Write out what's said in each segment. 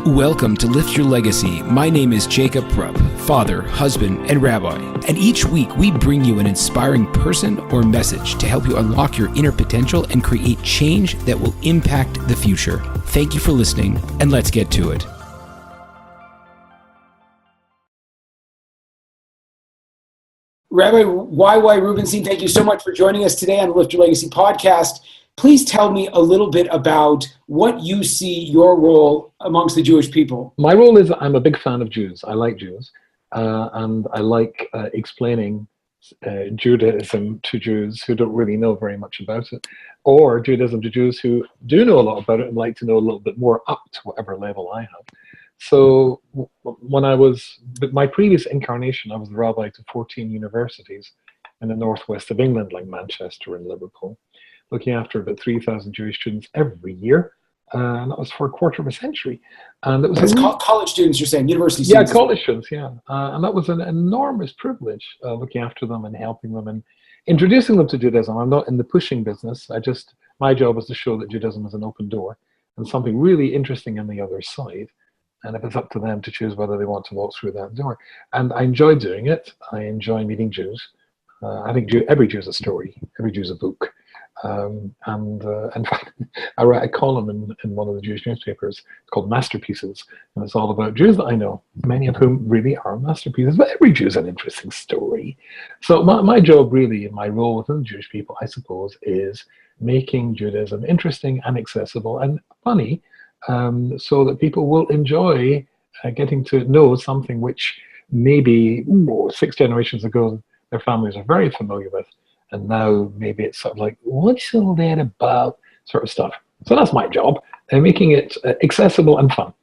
Welcome to Lift Your Legacy. My name is Jacob Rupp, father, husband, and rabbi. And each week we bring you an inspiring person or message to help you unlock your inner potential and create change that will impact the future. Thank you for listening, and let's get to it. Rabbi YY Rubinstein, thank you so much for joining us today on the Lift Your Legacy podcast. Please tell me a little bit about what you see your role amongst the Jewish people. My role is I'm a big fan of Jews. I like Jews, and I like explaining Judaism to Jews who don't really know very much about it, or Judaism to Jews who do know a lot about it and like to know a little bit more up to whatever level I have. So when I was, my previous incarnation, I was the rabbi to 14 universities in the northwest of England, like Manchester and Liverpool, looking after about 3,000 Jewish students every year. And that was for a quarter of a century. And it was college students, you're saying, university students? Yeah, college students, yeah. And that was an enormous privilege, looking after them and helping them and introducing them to Judaism. I'm not in the pushing business. My job is to show that Judaism is an open door and something really interesting on the other side. And if it's up to them to choose whether they want to walk through that door. And I enjoy doing it. I enjoy meeting Jews. I think every Jew is a story. Every Jew is a book. In fact, I write a column in one of the Jewish newspapers called Masterpieces, and it's all about Jews that I know, many of whom really are masterpieces, but every Jew is an interesting story. So my job really, my role within the Jewish people, I suppose, is making Judaism interesting and accessible and funny, so that people will enjoy getting to know something which maybe 6 generations ago their families are very familiar with. And now maybe it's sort of like, what's all that about sort of stuff. So that's my job, making it accessible and fun.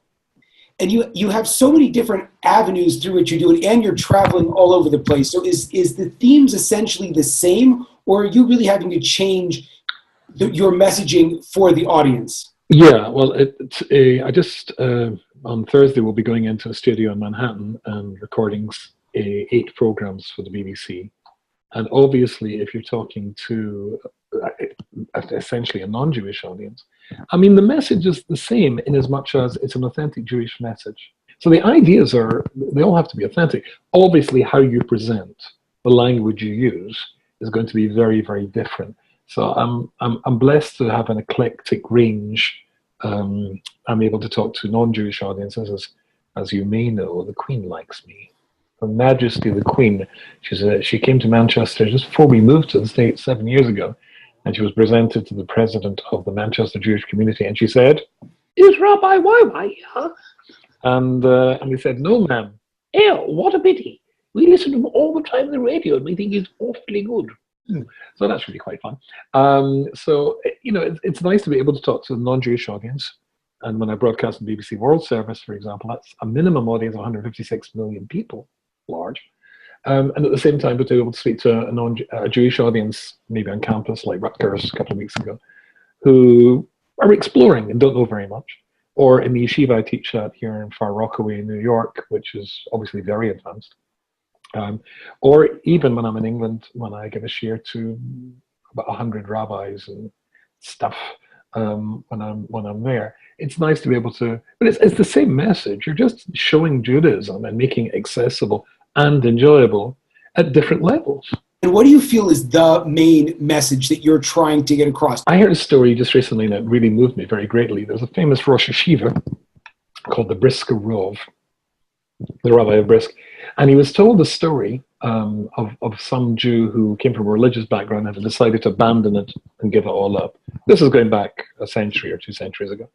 And you have so many different avenues through which you do it, and you're traveling all over the place. So is the themes essentially the same, or are you really having to change your messaging for the audience? Yeah, well, I just, on Thursday, we'll be going into a studio in Manhattan and recording 8 programs for the BBC. And obviously, if you're talking to essentially a non-Jewish audience, I mean, the message is the same in as much as it's an authentic Jewish message. So the ideas they all have to be authentic. Obviously, how you present, the language you use is going to be very, very different. So I'm blessed to have an eclectic range. I'm able to talk to non-Jewish audiences. As you may know, the Queen likes me. Her Majesty the Queen. She came to Manchester just before we moved to the States 7 years ago, and she was presented to the president of the Manchester Jewish community, and she said, "Is Rabbi YY here?" And we said, "No, ma'am." "Oh, what a pity. We listen to him all the time on the radio, and we think he's awfully good." So that's really quite fun. So it's nice to be able to talk to the non-Jewish audience. And when I broadcast on BBC World Service, for example, that's a minimum audience of 156 million people. Large, and at the same time, to be able to speak to a Jewish audience, maybe on campus like Rutgers a couple of weeks ago, who are exploring and don't know very much, or in the yeshiva I teach at here in Far Rockaway in New York, which is obviously very advanced, or even when I'm in England, when I give a share to about 100 rabbis and stuff. When I'm there, it's nice to be able to, but it's the same message. You're just showing Judaism and making it accessible and enjoyable at different levels. And what do you feel is the main message that you're trying to get across? I heard a story just recently that really moved me very greatly. There's a famous Rosh Yeshiva called the Brisker Rov, the Rabbi of Brisk, and he was told the story of some Jew who came from a religious background and had decided to abandon it and give it all up. This is going back a century or 2 centuries ago.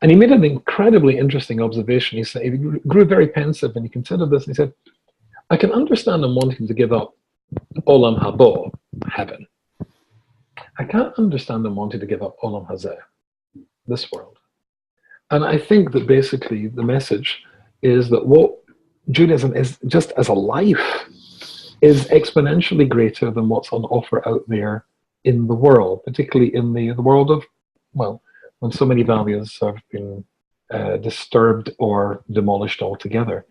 And he made an incredibly interesting observation. He said, he grew very pensive, and he considered this, and he said, "I can understand him wanting to give up Olam Haba, heaven. I can't understand him wanting to give up Olam Hazeh, this world." And I think that basically the message is that what Judaism is, just as a life, is exponentially greater than what's on offer out there in the world, particularly in the world of, well, when so many values have been disturbed or demolished altogether.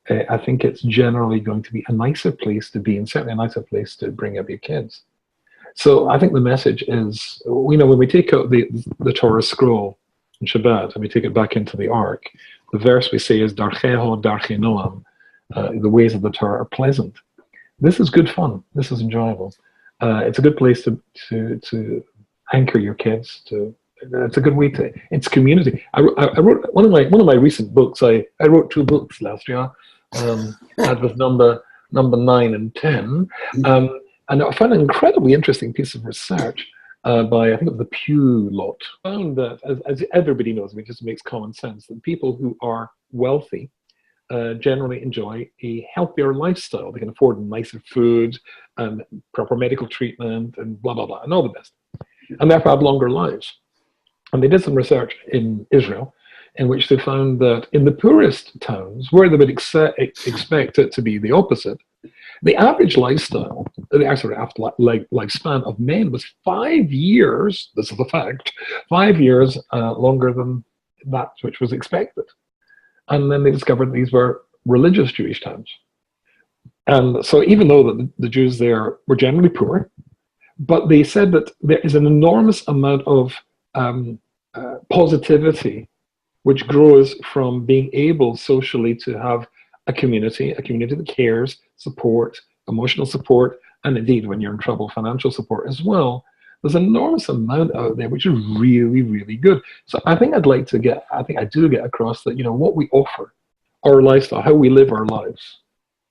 I think it's generally going to be a nicer place to be, and certainly a nicer place to bring up your kids. So I think the message is, when we take out the Torah scroll on Shabbat and we take it back into the Ark, the verse we say is Darcheho Darche Noam, the ways of the Torah are pleasant. This is good fun. This is enjoyable. It's a good place to anchor your kids. It's a good way to. It's community. I wrote one of my recent books. I wrote 2 books last year. That was number 9 and 10. And I found an incredibly interesting piece of research by, I think it was the Pew lot. Found that, as everybody knows, it just makes common sense, that people who are wealthy generally enjoy a healthier lifestyle. They can afford nicer food and proper medical treatment and blah, blah, blah, and all the best. And therefore have longer lives. And they did some research in Israel in which they found that in the poorest towns, where they would expect it to be the opposite, the average lifestyle, lifespan of men was 5 years, this is a fact, 5 years longer than that which was expected. And then they discovered these were religious Jewish towns. And so even though the Jews there were generally poor, but they said that there is an enormous amount of positivity which grows from being able socially to have a community that cares, support, emotional support, and indeed, when you're in trouble, financial support as well. There's an enormous amount out there which is really, really good. So I think I do get across that, what we offer, our lifestyle, how we live our lives,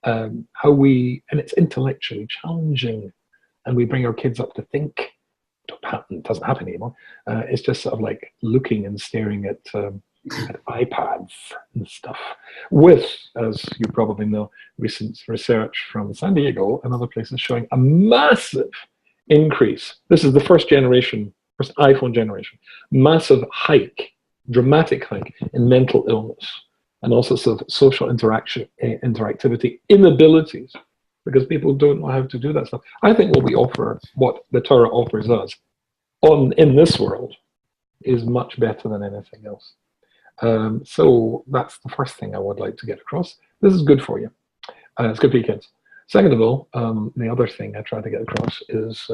and it's intellectually challenging, and we bring our kids up to think. It doesn't happen anymore. It's just sort of like looking and staring at iPads and stuff, with, as you probably know, recent research from San Diego and other places showing a massive increase. This is the first iPhone generation. Massive hike, dramatic hike in mental illness and also sort of social interactivity inabilities, because people don't know how to do that stuff. I think what the Torah offers us in this world is much better than anything else. So that's the first thing I would like to get across. This is good for you. It's good for your kids. Second of all, the other thing I try to get across is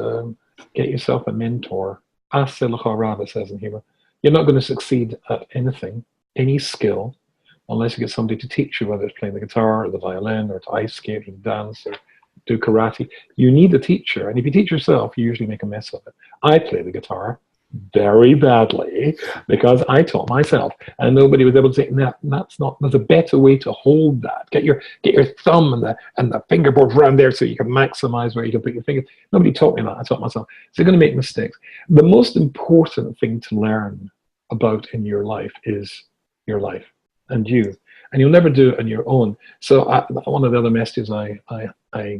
get yourself a mentor. As it says in Hebrew. You're not going to succeed at anything, any skill, unless you get somebody to teach you, whether it's playing the guitar or the violin or to ice skate or dance or do karate. You need a teacher. And if you teach yourself, you usually make a mess of it. I play the guitar very badly because I taught myself, and nobody was able to say, that's not, there's a better way to hold that. Get your thumb and the fingerboard around there so you can maximize where you can put your fingers. Nobody taught me that. I taught myself. So you're going to make mistakes. The most important thing to learn about in your life is your life and you. And you'll never do it on your own. So one of the other messages I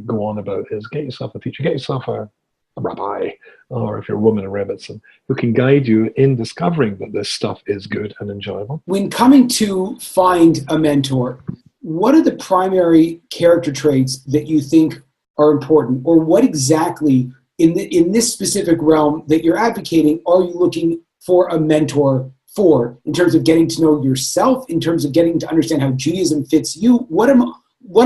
go on about is get yourself a teacher, get yourself a rabbi, or if you're a woman, a rebbitzin, who can guide you in discovering that this stuff is good and enjoyable. When coming to find a mentor, what are the primary character traits that you think are important, or what exactly in this specific realm that you're advocating are you looking for a mentor for, in terms of getting to know yourself, in terms of getting to understand how Judaism fits you? What am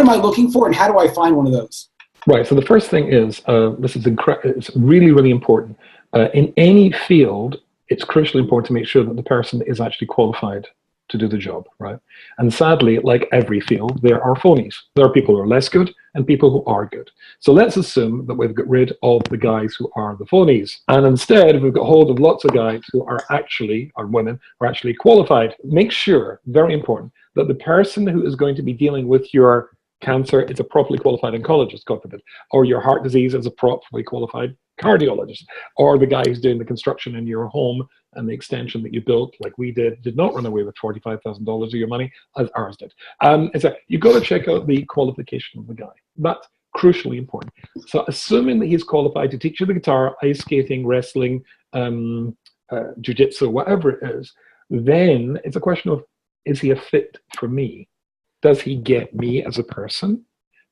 I looking for, and how do I find one of those? Right. So the first thing is, it's really, really important. In any field, it's crucially important to make sure that the person is actually qualified to do the job, right? And sadly, like every field, there are phonies. There are people who are less good and people who are good. So let's assume that we've got rid of the guys who are the phonies. And instead, we've got hold of lots of guys who are women, who are actually qualified. Make sure, very important, that the person who is going to be dealing with your cancer is a properly qualified oncologist, God forbid, or your heart disease is a properly qualified cardiologist, or the guy who's doing the construction in your home and the extension that you built, like we did not run away with $45,000 of your money, as ours did. You've got to check out the qualification of the guy. That's crucially important. So assuming that he's qualified to teach you the guitar, ice skating, wrestling, jiu-jitsu, whatever it is, then it's a question of, is he a fit for me? Does he get me as a person?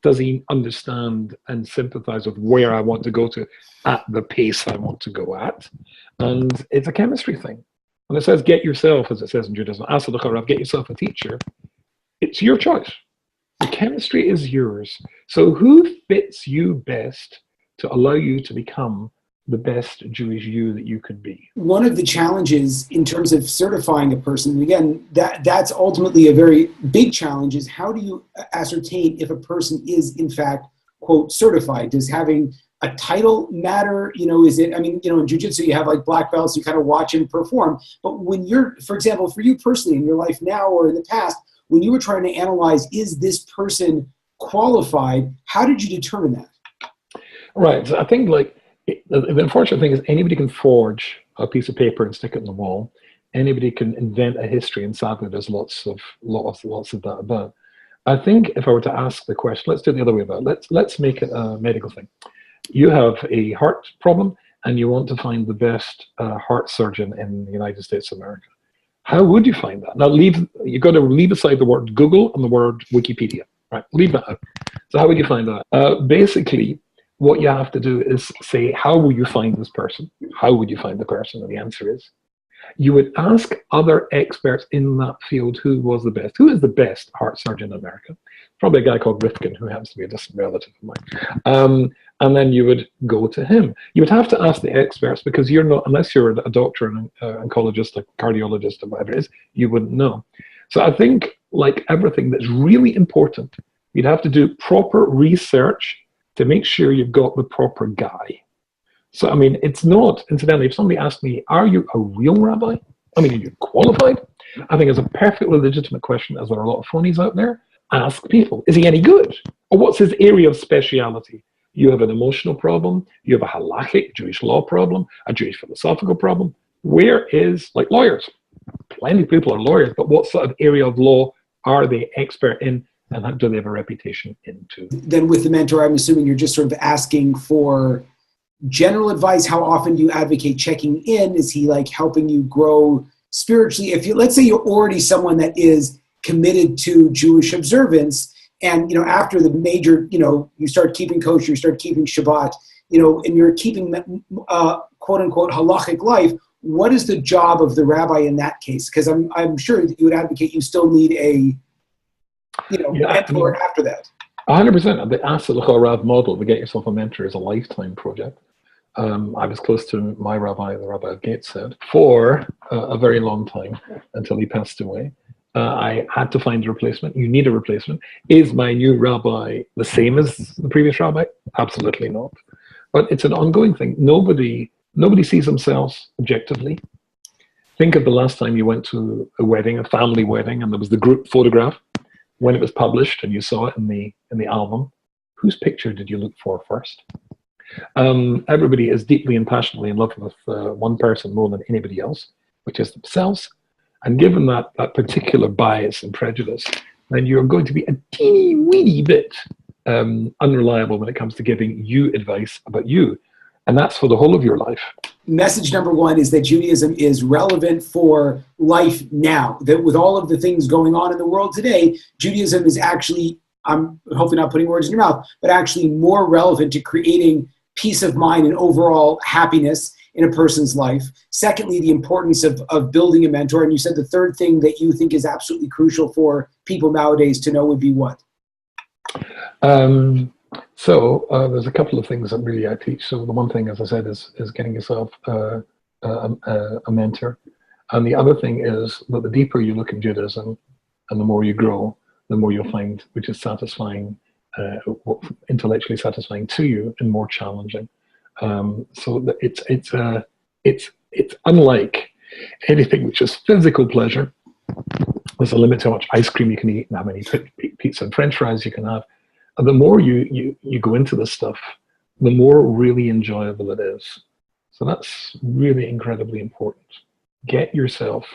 Does he understand and sympathize with where I want to go to at the pace I want to go at? And it's a chemistry thing. When it says get yourself, as it says in Judaism, get yourself a teacher, it's your choice. The chemistry is yours. So who fits you best to allow you to become the best Jewish you that you could be. One of the challenges in terms of certifying a person, and again, that's ultimately a very big challenge, is how do you ascertain if a person is in fact, quote, certified? Does having a title matter? Is it, in jiu-jitsu you have like black belts, you kind of watch and perform. But when you're, for example, for you personally in your life now or in the past, when you were trying to analyze, is this person qualified, how did you determine that? Right, so I think the unfortunate thing is anybody can forge a piece of paper and stick it on the wall. Anybody can invent a history, and sadly there's lots of that about. I think if I were to ask the question, let's do it the other way about it. Let's make it a medical thing. You have a heart problem and you want to find the best heart surgeon in the United States of America. How would you find that? Now you've got to leave aside the word Google and the word Wikipedia, right? Leave that out. So how would you find that? Basically, what you have to do is say, how will you find this person? How would you find the person? And the answer is, you would ask other experts in that field who was the best. Who is the best heart surgeon in America? Probably a guy called Rifkin, who happens to be a distant relative of mine. And then you would go to him. You would have to ask the experts, because you're not, unless you're a doctor, an oncologist, a cardiologist, or whatever it is, you wouldn't know. So I think, like everything that's really important, you'd have to do proper research to make sure you've got the proper guy. So, it's not, incidentally, if somebody asked me, are you a real rabbi? Are you qualified? I think it's a perfectly legitimate question, as there are a lot of phonies out there. Ask people, is he any good? Or what's his area of speciality? You have an emotional problem, you have a halakhic Jewish law problem, a Jewish philosophical problem. Where is, like lawyers? Plenty of people are lawyers, but what sort of area of law are they expert in, and do they have a reputation into? Then with the mentor, I'm assuming you're just sort of asking for general advice. How often do you advocate checking in? Is he like helping you grow spiritually? If you, let's say you're already someone that is committed to Jewish observance, and after the major, you start keeping kosher, you start keeping Shabbat, and you're keeping quote unquote halachic life, what is the job of the rabbi in that case? Because I'm sure that you would advocate you still need a mentor after that. 100%. The Asa L'cha Rav model to get yourself a mentor is a lifetime project. I was close to my rabbi, the Rabbi of Gateshead, for a very long time until he passed away. I had to find a replacement. You need a replacement. Is my new rabbi the same as the previous rabbi? Absolutely not. But it's an ongoing thing. Nobody sees themselves objectively. Think of the last time you went to a wedding, a family wedding, and there was the group photograph. When it was published and you saw it in the album, whose picture did you look for first? Everybody is deeply and passionately in love with one person more than anybody else, which is themselves. And given that particular bias and prejudice, then you're going to be a teeny weeny bit unreliable when it comes to giving you advice about you. And that's for the whole of your life. Message number one is that Judaism is relevant for life now. That with all of the things going on in the world today, Judaism is actually, I'm hopefully not putting words in your mouth, but actually more relevant to creating peace of mind and overall happiness in a person's life. Secondly, the importance of building a mentor. And you said the third thing that you think is absolutely crucial for people nowadays to know would be what? So there's a couple of things that really I teach. So the one thing, as I said, is getting yourself a mentor. And the other thing is that the deeper you look in Judaism and the more you grow, the more you'll find which is satisfying, intellectually satisfying to you and more challenging. So that it's unlike anything which is physical pleasure. There's a limit to how much ice cream you can eat and how many pizza and French fries you can have. And the more you go into this stuff, the more really enjoyable it is. So that's really incredibly important. Get yourself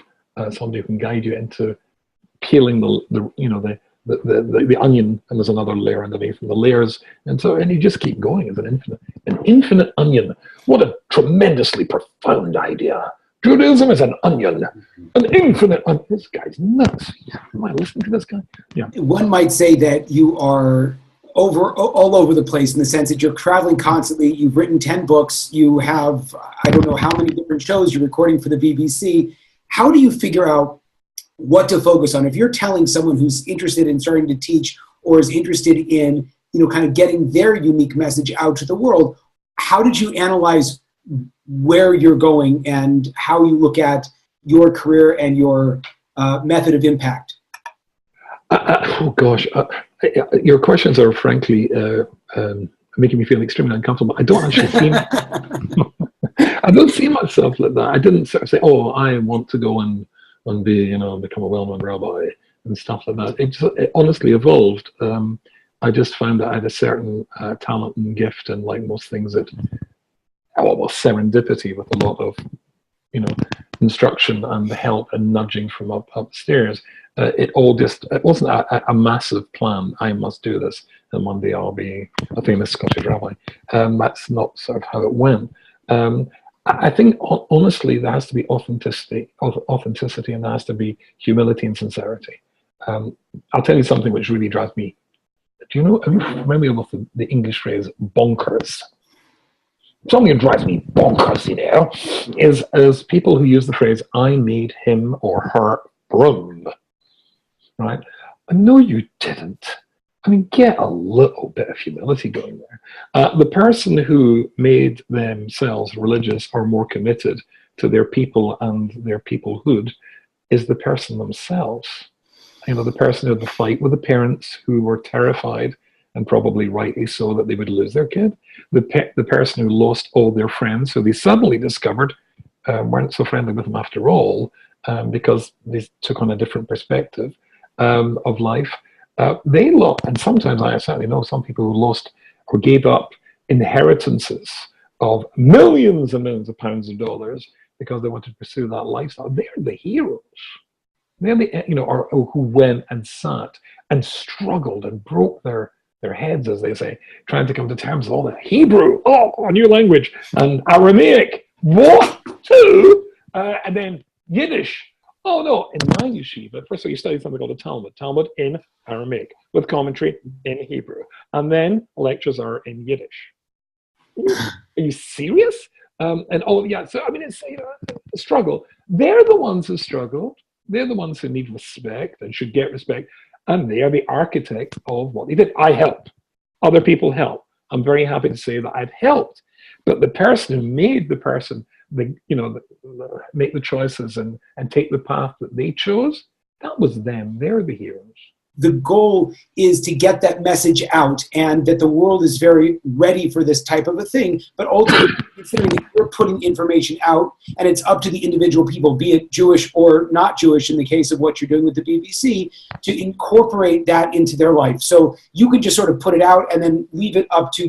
somebody who can guide you into peeling the onion, and there's another layer underneath, and the layers, and you just keep going as an infinite onion. What a tremendously profound idea. Judaism is an onion, an infinite onion. This guy's nuts. Am I listening to this guy? Yeah. One might say that you are all over the place in the sense that you're traveling constantly. You've written 10 books. You have, I don't know how many different shows you're recording for the BBC. How do you figure out what to focus on? If you're telling someone who's interested in starting to teach or is interested in, kind of getting their unique message out to the world, how did you analyze where you're going and how you look at your career and your method of impact? Oh gosh, your questions are frankly making me feel extremely uncomfortable. I don't actually see. I don't see myself like that. I didn't sort of say, "Oh, I want to go and be, become a well-known rabbi and stuff like that." It honestly evolved. I just found that I had a certain talent and gift, and like most things, that almost serendipity with a lot of, instruction and help and nudging from upstairs. It wasn't a massive plan. I must do this, and one day I'll be a famous Scottish rabbi. That's not sort of how it went. I think honestly there has to be authenticity, and there has to be humility and sincerity. I'll tell you something which really drives me. Are you familiar with the English phrase bonkers? Something that drives me bonkers, is people who use the phrase "I made him or her broom." Right? No, you didn't. I mean, get a little bit of humility going there. The person who made themselves religious or more committed to their people and their peoplehood is the person themselves. The person who had the fight with the parents who were terrified, and probably rightly so, that they would lose their kid. The person who lost all their friends, who they suddenly discovered weren't so friendly with them after all, because they took on a different perspective of life. They lost, and sometimes I certainly know some people who lost or gave up inheritances of millions and millions of pounds of dollars because they wanted to pursue that lifestyle. They're the heroes. They're the, or who went and sat and struggled and broke their heads, as they say, trying to come to terms with all the Hebrew, a new language, and Aramaic, what, too, and then Yiddish. Oh no, in my yeshiva, first of all, you study something called the Talmud in Aramaic, with commentary in Hebrew, and then lectures are in Yiddish. Are you serious? So I mean, it's a struggle. They're the ones who struggled. They're the ones who need respect and should get respect. And they are the architect of what they did. I helped. Other people help. I'm very happy to say that I've helped. But the person who made the person, make the choices and take the path that they chose, that was them. They're the heroes. The goal is to get that message out, and that the world is very ready for this type of a thing. But ultimately, considering that you're putting information out, and it's up to the individual people, be it Jewish or not Jewish, in the case of what you're doing with the BBC, to incorporate that into their life. So you could just sort of put it out and then leave it up to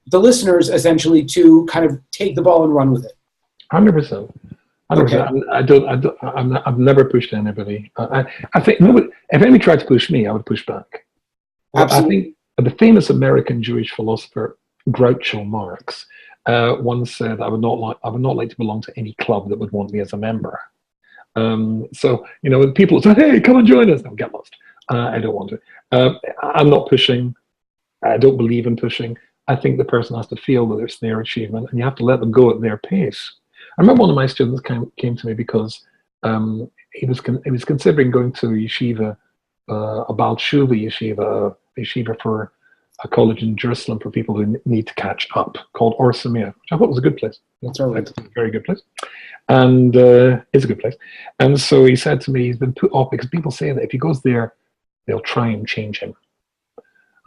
the listeners, essentially, to kind of take the ball and run with it. 100%. Okay. I've never pushed anybody. I think if anybody tried to push me, I would push back. Absolutely. I think the famous American Jewish philosopher Groucho Marx once said, "I would not like to belong to any club that would want me as a member." So when people say, "Hey, come and join us," no, get lost. I don't want to. I'm not pushing. I don't believe in pushing. I think the person has to feel that it's their achievement, and you have to let them go at their pace. I remember one of my students came to me because he was considering going to yeshiva, a Baal Tshuva yeshiva for a college in Jerusalem for people who need to catch up, called Or Samir, which I thought was a good place. That's right. It's a very good place, and it's a good place. And so he said to me, he's been put off because people say that if he goes there, they'll try and change him.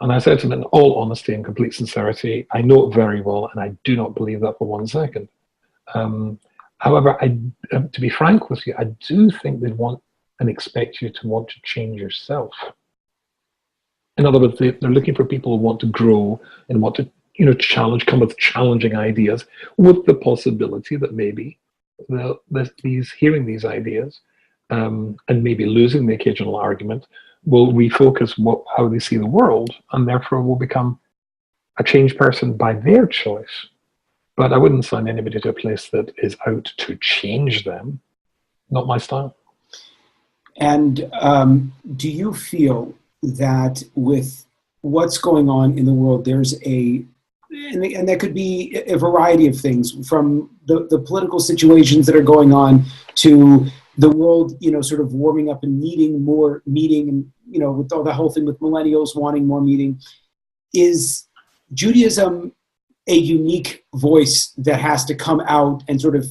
And I said to him, in all honesty and complete sincerity, I know it very well, and I do not believe that for 1 second. However, to be frank with you, I do think they want and expect you to want to change yourself. In other words, they're looking for people who want to grow and want to, come with challenging ideas, with the possibility that maybe hearing these ideas and maybe losing the occasional argument will refocus how they see the world, and therefore will become a changed person by their choice. But I wouldn't sign anybody to a place that is out to change them. Not my style. And do you feel that with what's going on in the world, there's and that could be a variety of things, from the political situations that are going on to the world, sort of warming up and needing more meeting, and, with all the whole thing with millennials wanting more meeting. Is Judaism a unique voice that has to come out and sort of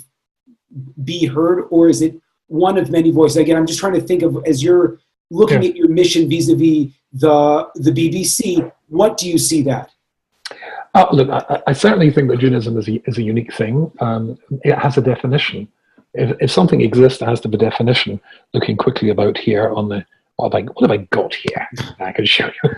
be heard, or is it one of many voices? Again, I'm just trying to think of, as you're looking at your mission vis-a-vis the BBC, what do you see that? Look, I certainly think that Judaism is a unique thing. It has a definition. If something exists, it has to be a definition. Looking quickly about here on the, what have I got here? I can show you.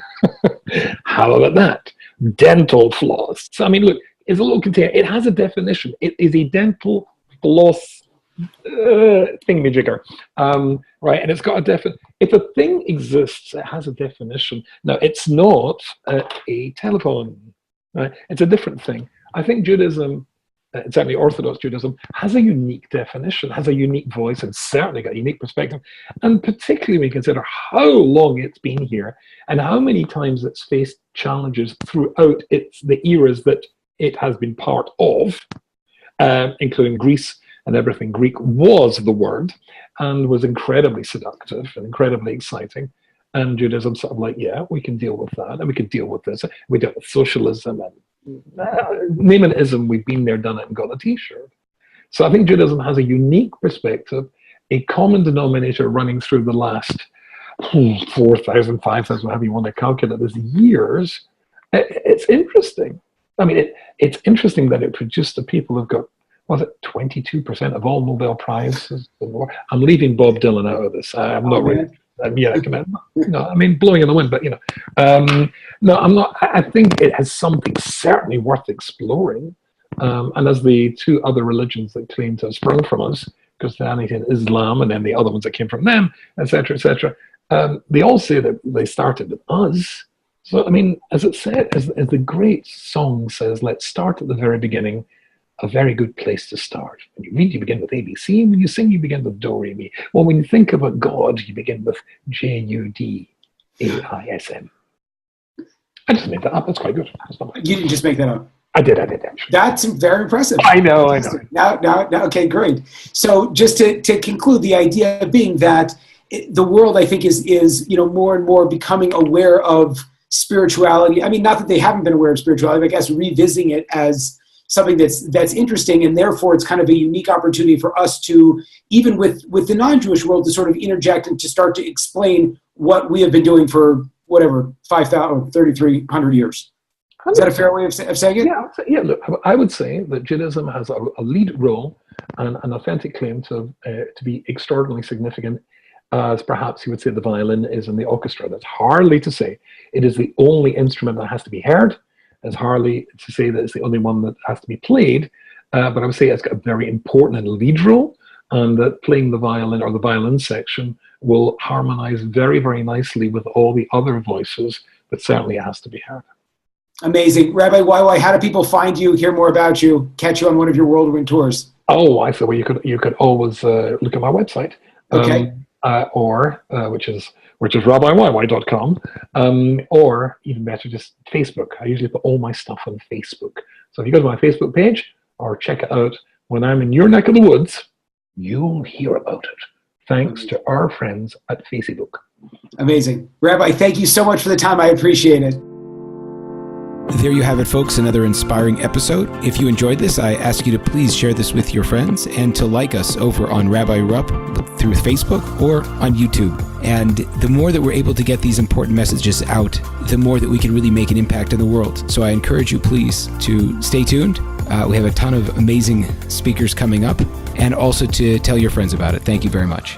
How about that? Dental floss. So, I mean, look, it's a little container. It has a definition. It is a dental floss thingamajigger, right? And it's got a definition. If a thing exists, it has a definition. Now, it's not a telephone, right? It's a different thing. I think Judaism, certainly Orthodox Judaism, has a unique definition, has a unique voice, and certainly got a unique perspective. And particularly when you consider how long it's been here and how many times it's faced challenges throughout the eras that it has been part of, including Greece and everything Greek was the word, and was incredibly seductive and incredibly exciting. And Judaism sort of like, yeah, we can deal with that, and we can deal with this. We dealt with socialism and name an ism, we've been there, done it, and got a t-shirt. So I think Judaism has a unique perspective, a common denominator running through the last 4,000, 5,000, however you want to calculate this, years. It's interesting. I mean, it's interesting that it produced the people who've got, was it 22% of all Nobel Prizes? I'm leaving Bob Dylan out of this. I'm not really. Yeah, no, I mean, blowing in the wind, but no, I'm not. I think it has something certainly worth exploring. And as the two other religions that claim to have sprung from us, Christianity and Islam, and then the other ones that came from them, etc., they all say that they started with us. So, I mean, as it said, as the great song says, let's start at the very beginning. A very good place to start. When you read, you begin with ABC. When you sing, you begin with Do, Re, Mi. Well, when you think about God, you begin with Judaism. I just made that up. That's quite good. You didn't just make that up. I did actually. That's very impressive. I know. Now, okay, great. So just to conclude, the idea being that the world, I think, is more and more becoming aware of spirituality. I mean, not that they haven't been aware of spirituality, but I guess revisiting it as something that's interesting, and therefore it's kind of a unique opportunity for us to, even with the non-Jewish world, to sort of interject and to start to explain what we have been doing for whatever 5,000 or 3,300 years. Is that a fair way of saying it? Yeah. Look, I would say that Judaism has a lead role and an authentic claim to be extraordinarily significant, as perhaps you would say the violin is in the orchestra. That's hardly to say it is the only instrument that has to be heard. It's hardly to say that it's the only one that has to be played, but I would say it's got a very important and lead role, and that playing the violin or the violin section will harmonize very, very nicely with all the other voices, but certainly it has to be heard. Amazing. Rabbi YY, how do people find you, hear more about you, catch you on one of your whirlwind tours? Oh, I see. Well, you could always look at my website, okay, which is RabbiYY.com, or even better, just Facebook. I usually put all my stuff on Facebook. So if you go to my Facebook page or check it out, when I'm in your neck of the woods, you'll hear about it. Thanks to our friends at Facebook. Amazing. Rabbi, thank you so much for the time. I appreciate it. There you have it, folks, another inspiring episode. If you enjoyed this, I ask you to please share this with your friends and to like us over on Rabbi Rupp through Facebook or on YouTube. And the more that we're able to get these important messages out, the more that we can really make an impact in the world. So I encourage you, please, to stay tuned. We have a ton of amazing speakers coming up, and also to tell your friends about it. Thank you very much.